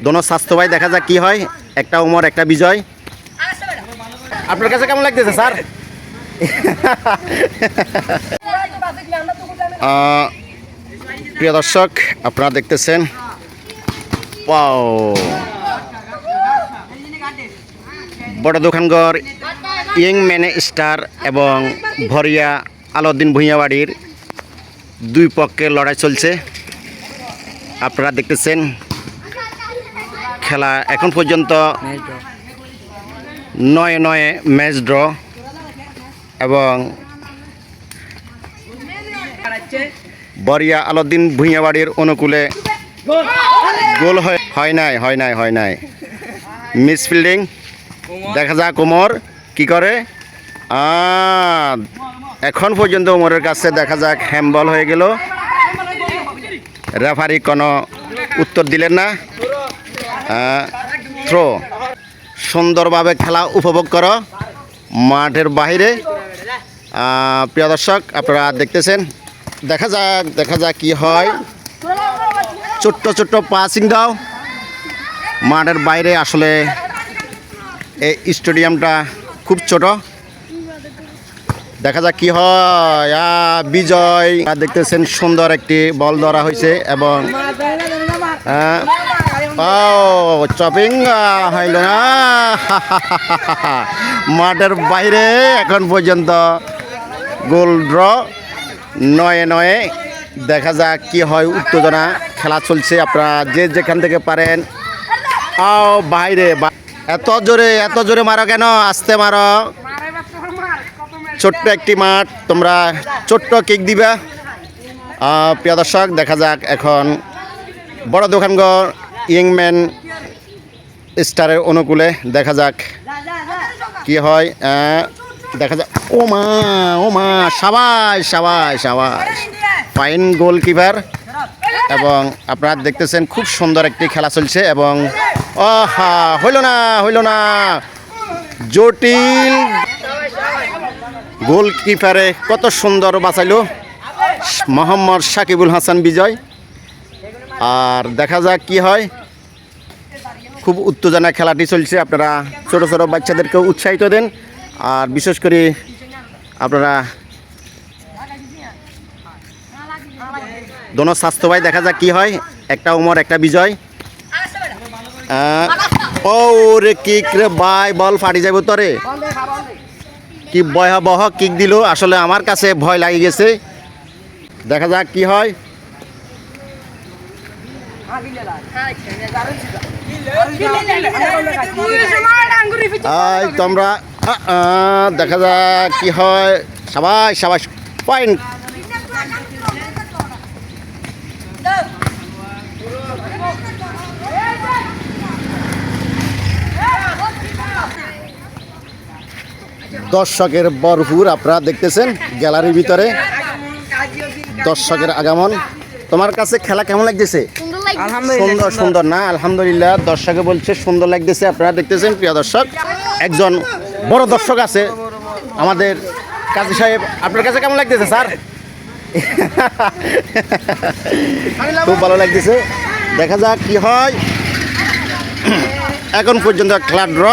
দোনো স্বাস্থ্য ভাই, দেখা যাক কি হয়। একটা উমর একটা বিজয়। আপনার কাছে কেমন লাগতেছে স্যার? প্রিয় দর্শক, আপনারা দেখতেছেন ওয়াও, বড় দোকানঘর ইয়ং ম্যান স্টার এবং ভরিয়া আলাউদ্দিন ভূঁইয়াবাড়ির দুই পক্ষের লড়াই চলছে। আপনারা দেখতেছেন খেলা এখন পর্যন্ত 9-9 ম্যাচ ড্র এবং বরিয়া আলাউদ্দিন ভূঁইয়াবাড়ির অনুকূলে গোল হয় নাই। মিস ফিল্ডিং, দেখা যাক ওমর কি করে। এখন পর্যন্ত ওমরের কাছে দেখা যাক হ্যান্ডবল হয়ে গেল। রেফারি কোনো উত্তর দিলেন না। থ্রো। সুন্দরভাবে খেলা উপভোগ করো মাঠের বাইরে। প্রিয় দর্শক, আপনারা দেখতেছেন, দেখা যাক কি হয়। ছোট্ট পাসিং দাও মাঠের বাইরে। আসলে এই স্টেডিয়ামটা খুব ছোট। দেখা যাক কি হয়। বিজয় দেখতেছেন, সুন্দর একটি বল ধরা হয়েছে এবং চপিং হইল না। মাঠের বাইরে এখন পর্যন্ত গোল ড্র 9-9। দেখা যাক কি হয়। উত্তেজনা খেলা চলছে। আপনারা যে যেখান থেকে পারেন বাইরে। এত জোরে মারো কেন? আস্তে মারো। ছোট্ট একটি মাঠ, তোমরা ছোট্ট কিক দিবা। প্রিয় দর্শক, দেখা যাক এখন বড় দোকানঘর ইয়ং ম্যান স্টারের অনুকূলে। দেখা যাক কি হয়। দেখা যাক। ওমা সাবাস। Fine goalkeeper. এবং আপনারা দেখতেছেন খুব সুন্দর একটি খেলা চলছে এবং হইল না। জটিল গোলকিপারে কত সুন্দর বাঁচাইলো মোহাম্মদ সাকিবুল হাসান বিজয়। আর দেখা যাক কি হয়। খুব উত্তেজনা খেলাটি চলছে। আপনারা ছোট বাচ্চাদেরকে উৎসাহিত দেন। আর বিশেষ করে আপনারা দোনো স্বাস্থ্য ভাই, দেখা যাক কি হয়। একটা উমর একটা বিজয়। রে কিক রে ভাই, বল ফাটি যাবো তোরে। কি ভয়াবহ কিক দিল। আসলে আমার কাছে ভয় লাগে গেছে। দেখা যাক কি হয়। তোমরা দেখা যাক কি হয়। সাবাস পয়েন্ট। দর্শকের ভরপুর আপনারা দেখতেছেন গ্যালারির ভিতরে দর্শকের আগমন। তোমার কাছে খেলা কেমন লাগতেছে? সুন্দর না? আলহামদুলিল্লাহ, দর্শকে বলছে সুন্দর লাগতেছে। আপনারা দেখতেছেন প্রিয় দর্শক, একজন বড় দর্শক আছে আমাদের কাজী সাহেব। আপনার কাছে কেমন লাগতেছে স্যার? খুব ভালো লাগতেছে। দেখা যাক কি হয়। এখন পর্যন্ত খেলা ড্র।